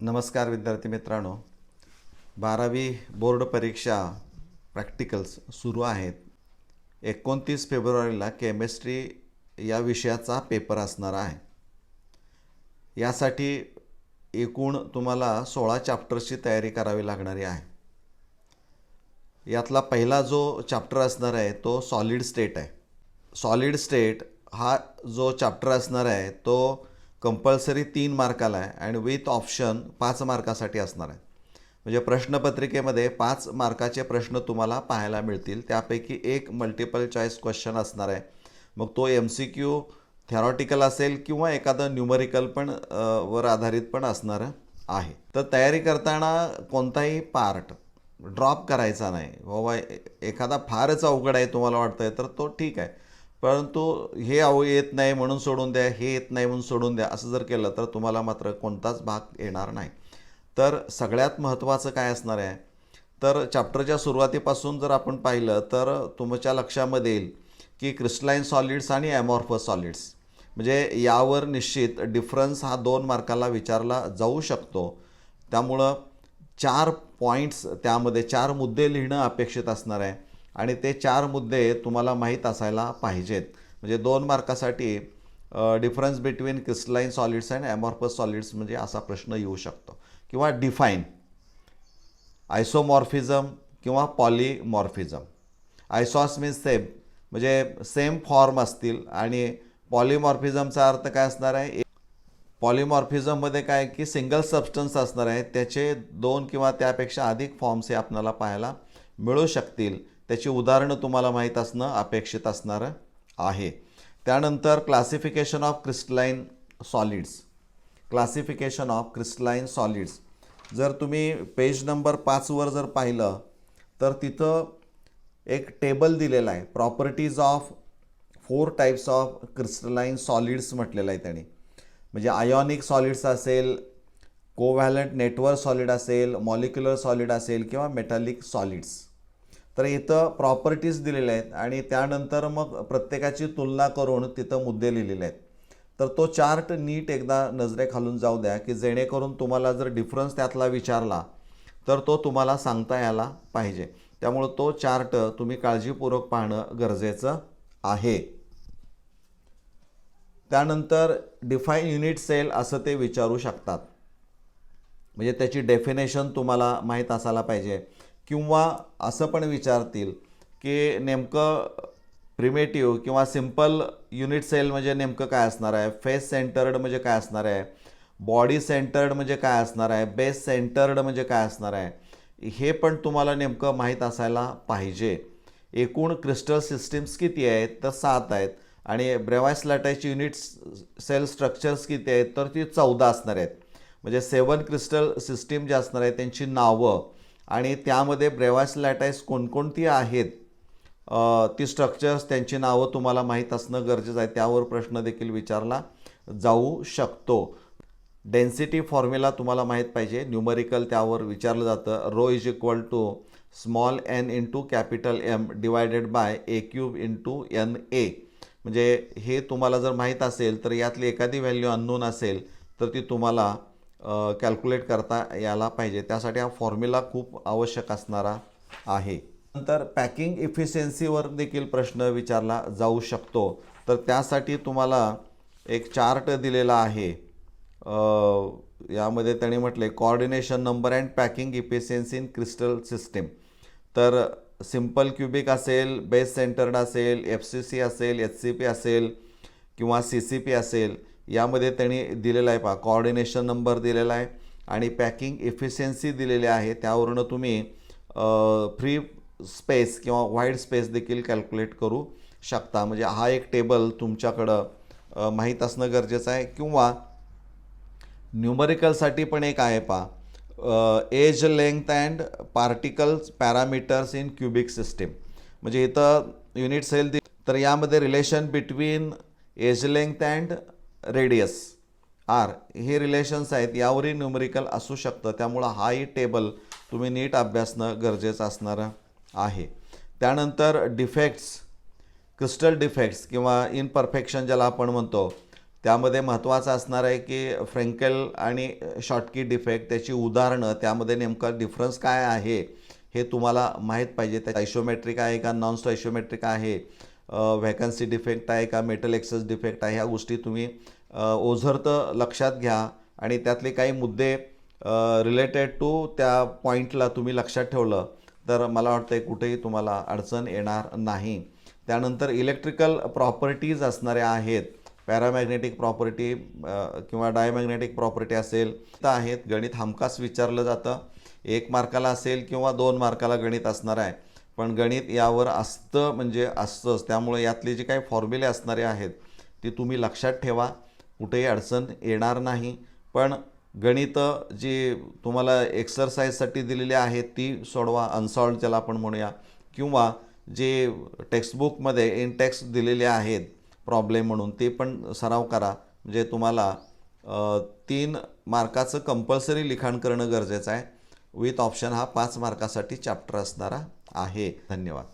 नमस्कार विद्यार्थी मित्रांनो, 12वी बोर्ड परीक्षा प्रॅक्टिकल्स सुरू आहेत. 29 फेब्रुवारीला केमिस्ट्री या विषयाचा पेपर असणार आहे. यासाठी एकूण तुम्हाला 16 चॅप्टर्सची तयारी करावी लागणारी आहे. यातला पहिला जो चॅप्टर असणार आहे तो सॉलिड स्टेट आहे. सॉलिड स्टेट हा जो चॅप्टर असणार आहे तो कंपल्सरी 3 मार्काला आहे आणि विथ ऑप्शन 5 मार्कासाठी असणार आहे. म्हणजे प्रश्नपत्रिकेमध्ये 5 मार्काचे प्रश्न तुम्हाला पाहायला मिळतील. त्यापैकी एक मल्टिपल चॉईस क्वेश्चन असणार आहे. मग तो MCQ थेरॉटिकल असेल किंवा एखादं न्यूमरिकल पण वर आधारित पण असणार आहे. तर तयारी करताना कोणताही पार्ट ड्रॉप करायचा नाही. बाबा एखादा फारच अवघड आहे तुम्हाला वाटतं आहे तर तो ठीक आहे, परंतु हे येत नाही म्हणून सोडून द्या, हे येत नाही म्हणून सोडून द्या असं जर केलं तर तुम्हाला मात्र कोणताच भाग येणार नाही. तर सगळ्यात महत्त्वाचं काय असणार आहे तर चॅप्टरच्या सुरुवातीपासून जर आपण पाहिलं तर तुमच्या लक्षामध्ये येईल की क्रिस्टलाइन सॉलिड्स आणि ॲमॉर्फस सॉलिड्स, म्हणजे यावर निश्चित डिफरन्स हा 2 मार्काला विचारला जाऊ शकतो. त्यामुळं 4 पॉईंट्स त्यामध्ये 4 मुद्दे लिहिणं अपेक्षित असणार आहे आणि ते 4 मुद्दे तुम्हाला माहीत असायला पाहिजेत. म्हणजे 2 मार्कासाठी difference between crystalline solids and amorphous solids म्हणजे असा प्रश्न येऊ शकतो. किंवा डिफाईन आयसोमॉर्फिझम किंवा पॉलिमॉर्फिझम. आयसॉस मीन्स सेम, म्हणजे सेम फॉर्म असतील आणि पॉलिमॉर्फिझमचा अर्थ काय असणार आहे, पॉलिमॉर्फिझममध्ये काय की सिंगल सबस्टन्स असणार आहे, त्याचे 2 किंवा त्यापेक्षा अधिक फॉर्म्स हे आपल्याला पाहायला मिळू शकतील. त्याची उदाहरणं तुम्हाला माहीत असणं अपेक्षित असणार आहे. त्यानंतर classification of crystalline solids. Classification of crystalline solids जर तुम्ही पेज नंबर 5वर जर पाहिलं तर तिथं एक टेबल दिलेला आहे. Properties of 4 types of crystalline solids म्हटलेलं आहे त्यांनी. म्हणजे आयोनिक सॉलिड्स असेल, कोव्हॅलंट नेटवर्क सॉलिड असेल, मॉलिक्युलर सॉलिड असेल किंवा मेटॅलिक सॉलिड्स. तर इथं प्रॉपर्टीज दिलेल्या आहेत आणि त्यानंतर मग प्रत्येकाची तुलना करून तिथं मुद्दे लिहिलेले आहेत. तर तो चार्ट नीट एकदा नजरेखालून जाऊ द्या की जेणेकरून तुम्हाला जर डिफरन्स त्यातला विचारला तर तो तुम्हाला सांगता यायला पाहिजे. त्यामुळं तो चार्ट तुम्ही काळजीपूर्वक पाहणं गरजेचं आहे. त्यानंतर डिफाईन युनिट सेल असं ते विचारू शकतात, म्हणजे त्याची डेफिनेशन तुम्हाला माहीत असायला पाहिजे. किंवा असं पण विचारतील की नेमकं प्रिमेटिव्ह किंवा सिम्पल युनिट सेल म्हणजे नेमकं काय असणार आहे, फेस सेंटर्ड म्हणजे काय असणार आहे, बॉडी सेंटर्ड म्हणजे काय असणार आहे, बेस सेंटर्ड म्हणजे काय असणार आहे, हे पण तुम्हाला नेमकं माहीत असायला पाहिजे. एकूण क्रिस्टल सिस्टीम्स किती आहेत तर 7 आहेत आणि ब्रेवाइस लॅटाईसची युनिट सेल स्ट्रक्चर्स किती आहेत तर ती 14 असणार आहेत. म्हणजे 7 क्रिस्टल सिस्टीम जे असणार आहे त्यांची नावं आणि त्यामध्ये ब्रेवाइस लॅटाईस कोणकोणती आहेत ती स्ट्रक्चर्स त्यांची नावं तुम्हाला माहीत असणं गरजेचं आहे. त्यावर प्रश्न देखील विचारला जाऊ शकतो. डेन्सिटी फॉर्म्युला तुम्हाला माहीत पाहिजे. न्यूमरिकल त्यावर विचारलं जातं. Rho is equal to small n into capital M divided by A³ into NA. म्हणजे हे तुम्हाला जर माहीत असेल तर यातली एखादी व्हॅल्यू अननोन असेल तर ती तुम्हाला कॅल्क्युलेट करता यायला पाहिजे. त्यासाठी हा फॉर्म्युला खूप आवश्यक असणारा आहे. नंतर पॅकिंग इफिशियन्सीवर देखील प्रश्न विचारला जाऊ शकतो. तर त्यासाठी तुम्हाला एक चार्ट दिलेला आहे. यामध्ये त्यांनी म्हटले coordination number and packing efficiency in crystal system. तर सिम्पल क्युबिक असेल, बेस सेंटर्ड असेल, FCC असेल, HCP असेल किंवा CCP असेल, यामध्ये त्यांनी दिलेला आहे पहा कोऑर्डिनेशन नंबर दिलेला आहे आणि पॅकिंग इफिशियन्सी दिलेली आहे. त्यावरून तुम्ही फ्री स्पेस किंवा वाईड स्पेस देखील कॅल्क्युलेट करू शकता. म्हणजे हा एक टेबल तुमच्याकडं माहीत असणं गरजेचं आहे. किंवा न्यूमरिकलसाठी पण एक आहे पहा edge length and particles parameters in cubic system. म्हणजे इथं युनिट सेल तर यामध्ये relation between edge length and radius R हे रिलेशन्स आहेत. यावरही न्यूमरिकल असू शकतं. त्यामुळं हाही टेबल तुम्ही नीट अभ्यासणं गरजेचं असणार आहे. त्यानंतर डिफेक्ट्स, क्रिस्टल डिफेक्ट्स किंवा इनपरफेक्शन ज्याला आपण म्हणतो त्यामध्ये महत्त्वाचं असणार आहे की फ्रँकेल आणि शॉर्टकी डिफेक्ट त्याची उदाहरणं, त्यामध्ये नेमका डिफरन्स काय आहे हे तुम्हाला माहीत पाहिजे. त्या आयसोमेट्रिक आहे का नॉन आयसोमेट्रिक आहे, व्हॅकन्सी डिफेक्ट आहे का मेटल एक्सेस डिफेक्ट आहे, ह्या गोष्टी तुम्ही ओझरतं लक्षात घ्या आणि त्यातले काही मुद्दे रिलेटेड टू त्या पॉईंटला तुम्ही लक्षात ठेवलं तर मला वाटतं कुठेही तुम्हाला अडचण येणार नाही. त्यानंतर इलेक्ट्रिकल प्रॉपर्टीज असणाऱ्या आहेत, पॅरामॅग्नेटिक प्रॉपर्टी किंवा डायमॅग्नेटिक प्रॉपर्टी असेल तर आहेत. गणित हमखास विचारलं जातं, 1 मार्काला असेल किंवा 2 मार्काला गणित असणार आहे, पण गणित यावर असतं म्हणजे असतंच. त्यामुळे यातले जे काही फॉर्म्युले असणारे आहेत ती तुम्ही लक्षात ठेवा, कुठेही अडचण येणार नाही. पण गणितं जी तुम्हाला एक्सरसाइजसाठी दिलेली आहेत ती सोडवा, अनसॉल्ड ज्याला आपण म्हणूया, किंवा जे टेक्स्टबुकमध्ये इन टेक्स्ट दिलेले आहेत प्रॉब्लेम म्हणून ते पण सराव करा. म्हणजे तुम्हाला 3 मार्काचं कंपल्सरी लिखाण करणं गरजेचं आहे. विथ ऑप्शन हा 5 मार्कासाठी चॅप्टर असणारा आहे. धन्यवाद.